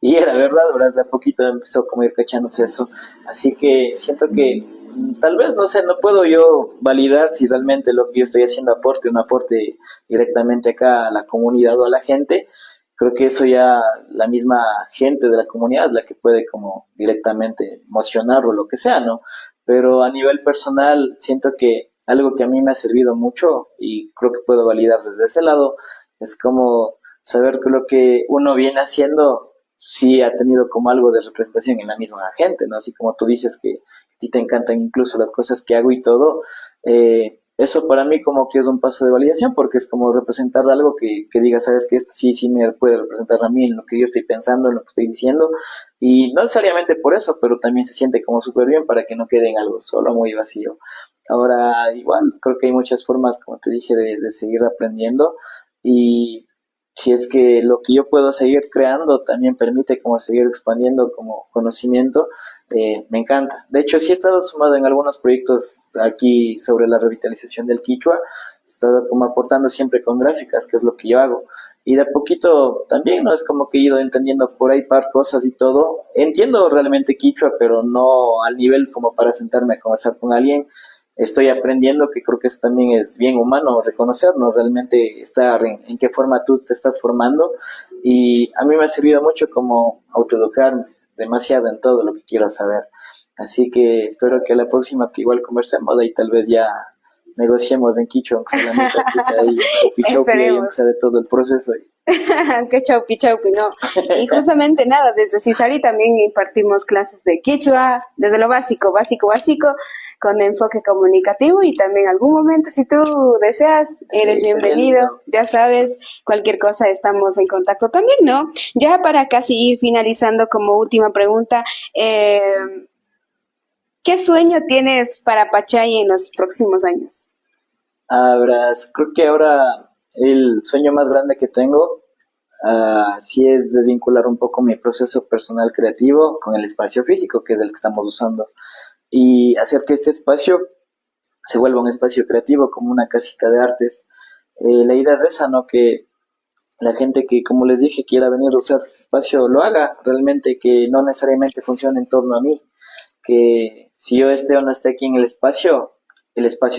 Y era verdad, ¿verdad? De a poquito empezó como a ir cachándose eso. Así que siento que tal vez, no sé, no puedo yo validar si realmente lo que yo estoy haciendo aporte, un aporte directamente acá a la comunidad o a la gente. Creo que eso ya la misma gente de la comunidad es la que puede como directamente emocionar o lo que sea, ¿no? Pero a nivel personal siento que algo que a mí me ha servido mucho y creo que puedo validar desde ese lado es como saber que lo que uno viene haciendo sí ha tenido como algo de representación en la misma gente, ¿no? Así como tú dices que a ti te encantan incluso las cosas que hago y todo, eso para mí como que es un paso de validación, porque es como representar algo que diga, sabes que esto sí me puede representar a mí en lo que yo estoy pensando, en lo que estoy diciendo, y no necesariamente por eso, pero también se siente como súper bien para que no quede en algo solo muy vacío. Ahora, igual, creo que hay muchas formas, como te dije, de seguir aprendiendo, y si es que lo que yo puedo seguir creando también permite como seguir expandiendo como conocimiento, me encanta. De hecho, sí he estado sumado en algunos proyectos aquí sobre la revitalización del quichua, he estado como aportando siempre con gráficas, que es lo que yo hago. Y de a poquito también, ¿no? Es como que he ido entendiendo por ahí par cosas y todo. Entiendo realmente quichua, pero no al nivel como para sentarme a conversar con alguien. Estoy aprendiendo, que creo que eso también es bien humano, reconocernos realmente, estar en qué forma tú te estás formando, y a mí me ha servido mucho como autoeducarme demasiado en todo lo que quiero saber, así que espero que la próxima que igual conversemos ahí tal vez ya negociemos en quichua, aunque sea la mitad ahí, chopi ahí, aunque Esperemos. sea de todo el proceso. Qué chaupi chaupi, ¿no? Y justamente nada, desde Cisari también impartimos clases de Quechua, desde lo básico, básico, básico, con enfoque comunicativo, y también algún momento, si tú deseas, eres Sería bienvenido, lindo. ya sabes, cualquier cosa estamos en contacto también, ¿no? Ya para casi ir finalizando como última pregunta, ¿qué sueño tienes para Pachay en los próximos años? Creo que ahora el sueño más grande que tengo, sí es desvincular un poco mi proceso personal creativo con el espacio físico, que es el que estamos usando, y hacer que este espacio se vuelva un espacio creativo, como una casita de artes. La idea es esa, ¿no? Que la gente que, como les dije, quiera venir a usar ese espacio, lo haga realmente, que no necesariamente funcione en torno a mí, que si yo esté o no esté aquí en el espacio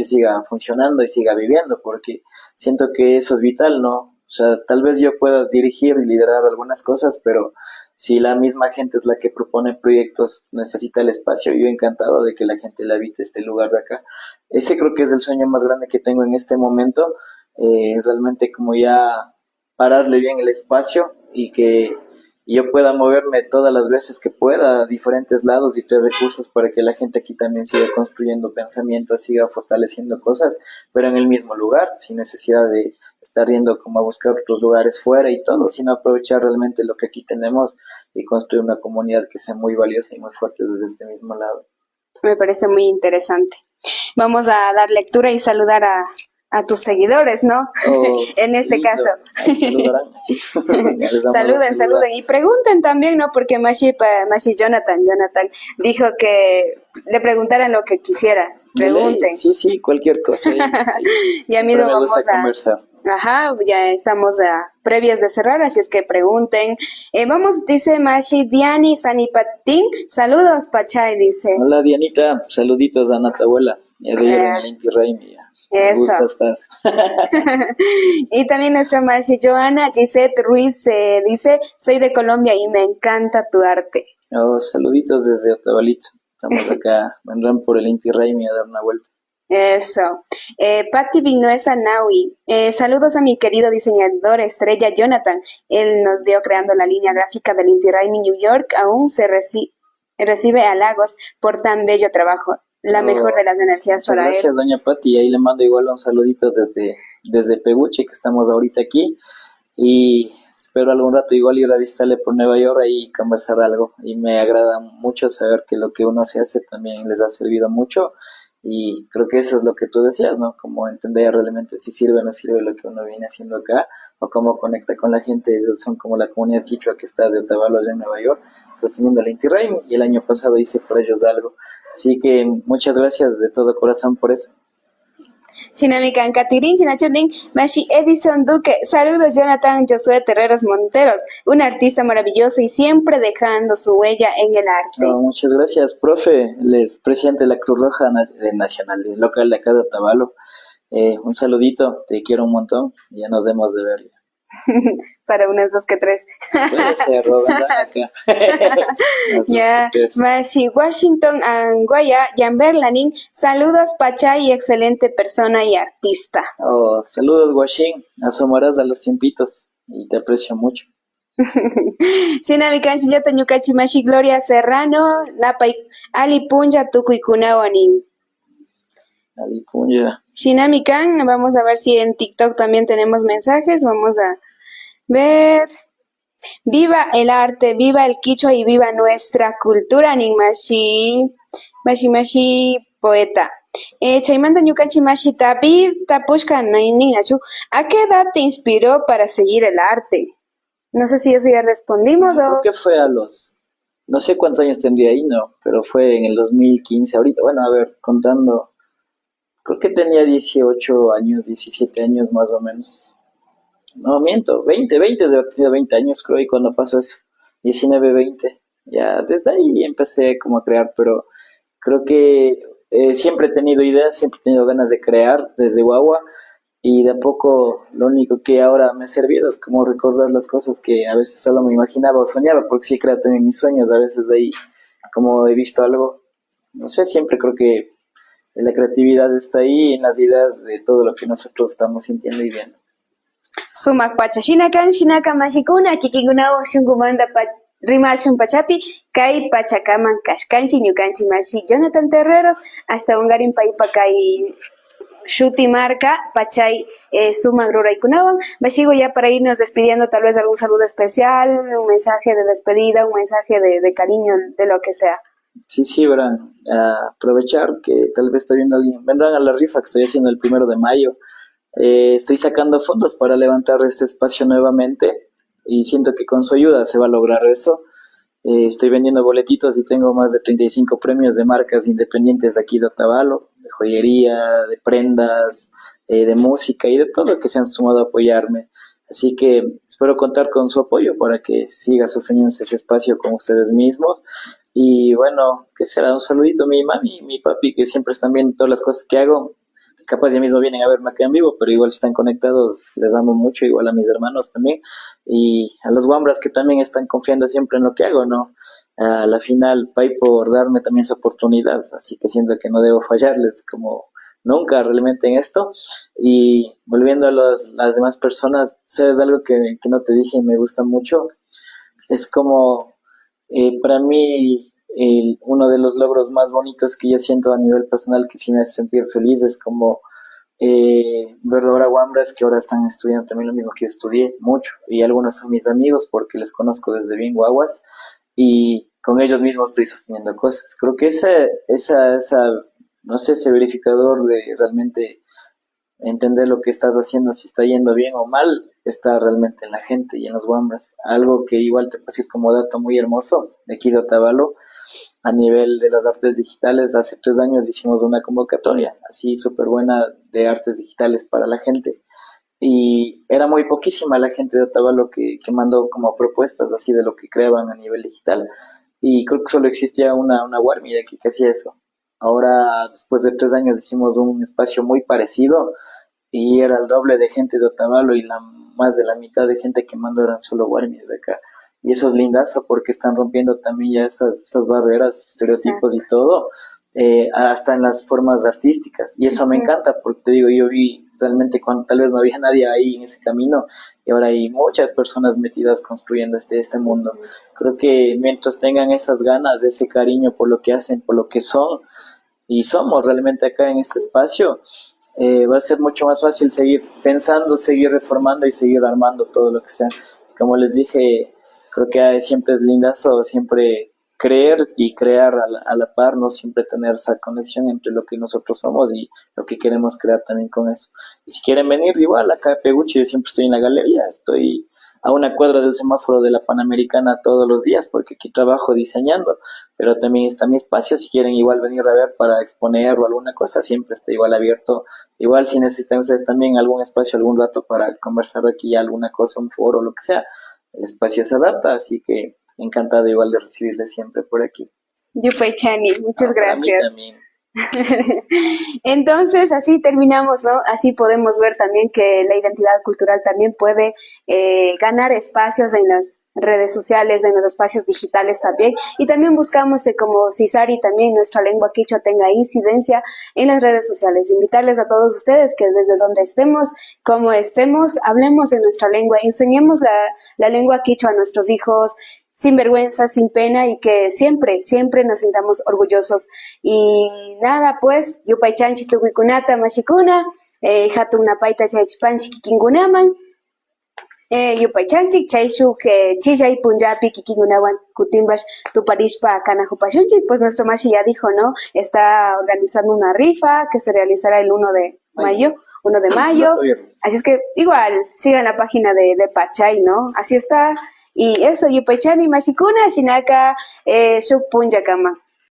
siga funcionando y siga viviendo, porque siento que eso es vital, ¿no? O sea, tal vez yo pueda dirigir y liderar algunas cosas, pero si la misma gente es la que propone proyectos, necesita el espacio, yo encantado de que la gente le habite este lugar de acá. Ese creo que es el sueño más grande que tengo en este momento, realmente como ya pararle bien el espacio y que yo pueda moverme todas las veces que pueda a diferentes lados y traer recursos para que la gente aquí también siga construyendo pensamientos, siga fortaleciendo cosas, pero en el mismo lugar, sin necesidad de estar yendo como a buscar otros lugares fuera y todo, sino aprovechar realmente lo que aquí tenemos y construir una comunidad que sea muy valiosa y muy fuerte desde este mismo lado. Me parece muy interesante. Vamos a dar lectura y saludar a tus seguidores, ¿no? Oh, En este lindo. caso. Ahí saludarán, sí. Les damos la Saluden, saludada. saluden y pregunten también, ¿no? Porque Mashi Jonathan dijo que le preguntaran lo que quisiera. De ley, Pregunten. sí, cualquier cosa. Ahí Y a mí siempre no me gusta vamos a... conversar. Ajá, ya estamos a previas de cerrar, así es que pregunten. Vamos, dice Mashi Diani Sanipatín. Saludos, Pachay, dice. Hola Dianita, saluditos a Nata abuela. Ya de ayer en el Inti Raymi. Me Eso. gusta estás. Y también nuestra Mashi Joana Gisette Ruiz dice, soy de Colombia y me encanta tu arte. Oh, saluditos desde Otavalito. Estamos acá, vendrán por el Inti Raymi a dar una vuelta. Eso. Patti Vinuesa Naui. Saludos a mi querido diseñador estrella Jonathan. Él nos dio creando la línea gráfica del Inti Raymi New York. Aún se recibe halagos por tan bello trabajo. La mejor de las energías para gracias, él. doña Patti. Ahí le mando igual un saludito desde Peguche, que estamos ahorita aquí. Y espero algún rato igual ir a visitarle por Nueva York y conversar algo. Y me agrada mucho saber que lo que uno se hace también les ha servido mucho. Y creo que eso es lo que tú decías, ¿no? Como entender realmente si sirve o no sirve lo que uno viene haciendo acá, o cómo conecta con la gente. Ellos son como la comunidad quichua que está de Otavalo allá en Nueva York, sosteniendo el Inti Raymi, y el año pasado hice por ellos algo. Así que muchas gracias de todo corazón por eso. Shinamikan Katirin, Chinachunin, Mashi Edison Duque. Saludos, Jonathan Josué Terreros Monteros, un artista maravilloso y siempre dejando su huella en el arte. No, muchas gracias, profe. Les presidente de la Cruz Roja Nacional, es local de acá de Otavalo. Un saludito, te quiero un montón y ya nos vemos de ver. Para unas 2 que 3. Puede ser, Robin, acá. Ya, Mashi Washington Anguaya, Yamberlanin, saludos Pachay, excelente persona y artista. Oh, saludos, Washing. Asomarás a los tiempitos y te aprecio mucho. Shinamikan Shillata Ñukachi Mashi Gloria Serrano, Napay Ali Punja Tukuikunawanin. Alipunya. Shinamikan, vamos a ver si en TikTok también tenemos mensajes, vamos a ver. Viva el arte, viva el quichua y viva nuestra cultura, Mashi poeta. Chaymanta Ñukanchi Mashi David Tapushka Ninachu, ¿a qué edad te inspiró para seguir el arte? No sé si eso ya respondimos Creo o... que fue no sé cuántos años tendría ahí, no, pero fue en el 2015, ahorita, bueno, a ver, contando, creo que tenía 18 años, 17 años más o menos. No, miento, 20 de haber tenido 20 años creo, y cuando pasó eso, 19, 20, ya desde ahí empecé como a crear, pero creo que siempre he tenido ideas, siempre he tenido ganas de crear desde guagua, y de a poco lo único que ahora me ha servido es como recordar las cosas que a veces solo me imaginaba o soñaba, porque sí creo también mis sueños, a veces de ahí como he visto algo, no sé, siempre creo que la creatividad está ahí en las ideas de todo lo que nosotros estamos sintiendo y viendo. Sumak pacha shinaka mashikuna kikikunawan shunkumanta rimashun pachapi kay pachakaman kashkanchi ñukanchi mashi Jonathan Terreros hasta ungarin paypa kay shuti marca pachay sumak ruraykunawan mashigo ya para irnos despidiendo, tal vez algún saludo especial, un mensaje de despedida, un mensaje de cariño, de lo que sea. Sí, verán, aprovechar que tal vez está viendo alguien, vendrán a la rifa que estoy haciendo el 1 de mayo. Estoy sacando fondos para levantar este espacio nuevamente y siento que con su ayuda se va a lograr eso. Estoy vendiendo boletitos y tengo más de 35 premios de marcas independientes de aquí de Otavalo, de joyería, de prendas, de música y de todo que se han sumado a apoyarme. Así que espero contar con su apoyo para que siga sosteniéndose ese espacio con ustedes mismos. Y bueno, que será un saludito a mi mami y mi papi, que siempre están viendo todas las cosas que hago. Capaz ya mismo vienen a verme acá en vivo, pero igual están conectados, les amo mucho, igual a mis hermanos también. Y a los guambras que también están confiando siempre en lo que hago, ¿no? A la final, Pai por darme también esa oportunidad, así que siento que no debo fallarles como nunca realmente en esto. Y volviendo a las demás personas, ¿sabes algo que no te dije y me gusta mucho? Es como para mí uno de los logros más bonitos que yo siento a nivel personal que sí me hace sentir feliz es como ver ahora guambras que ahora están estudiando también lo mismo que yo estudié mucho y algunos son mis amigos porque les conozco desde bien guaguas y con ellos mismos estoy sosteniendo cosas. Creo que esa no sé, ese verificador de realmente entender lo que estás haciendo, si está yendo bien o mal, está realmente en la gente y en los guambras. Algo que igual te puedo decir como dato muy hermoso de aquí de Otavalo, a nivel de las artes digitales, hace 3 años hicimos una convocatoria así súper buena de artes digitales para la gente. Y era muy poquísima la gente de Otavalo que mandó como propuestas así de lo que creaban a nivel digital. Y creo que solo existía una Warmi de aquí que hacía eso. Ahora, después de 3 años, hicimos un espacio muy parecido y era el doble de gente de Otavalo y más de la mitad de gente que mandó eran solo Warmis de acá. Y eso es lindazo porque están rompiendo también ya esas barreras, estereotipos y Exacto. todo, hasta en las formas artísticas. Y eso me Ujú. encanta porque te digo, yo vi realmente cuando tal vez no había nadie ahí en ese camino y ahora hay muchas personas metidas construyendo este mundo. Ujú. Creo que mientras tengan esas ganas, ese cariño por lo que hacen, por lo que son y somos realmente acá en este espacio, va a ser mucho más fácil seguir pensando, seguir reformando y seguir armando todo lo que sea. Como les dije, creo que siempre es lindazo, siempre creer y crear a la par, no siempre tener esa conexión entre lo que nosotros somos y lo que queremos crear también con eso. Y si quieren venir, igual acá a Peguchi, yo siempre estoy en la galería, estoy a una cuadra del semáforo de la Panamericana todos los días porque aquí trabajo diseñando, pero también está mi espacio, si quieren igual venir a ver para exponer o alguna cosa, siempre está igual abierto. Igual si necesitan ustedes también algún espacio, algún rato para conversar aquí alguna cosa, un foro, lo que sea, el espacio se adapta, así que encantado igual de recibirles siempre por aquí. Yupay Chani, muchas Para mí gracias. también. Entonces, así terminamos, ¿no? Así podemos ver también que la identidad cultural también puede ganar espacios en las redes sociales, en los espacios digitales también. Y también buscamos que como Cisari también nuestra lengua quichua tenga incidencia en las redes sociales. Invitarles a todos ustedes que desde donde estemos, como estemos, hablemos en nuestra lengua, enseñemos la lengua quichua a nuestros hijos, sin vergüenza, sin pena y que siempre, siempre nos sintamos orgullosos. Y nada, pues, yupay chanchi tukuikunata mashikuna, hatun napaita chaychpanchi kikinkunaman, yupay chanchik chayshuk chillay punllapi kikinkunawan kutimbash tuparishpa kanajupashunchik, pues nuestro mashi ya dijo, ¿no? Está organizando una rifa que se realizará el 1 de mayo, 1 de mayo. Así es que igual, sigan la página de Pachay, ¿no? Así está. Y eso, yupaychani mashikuna, shinaka, shuk punjakama.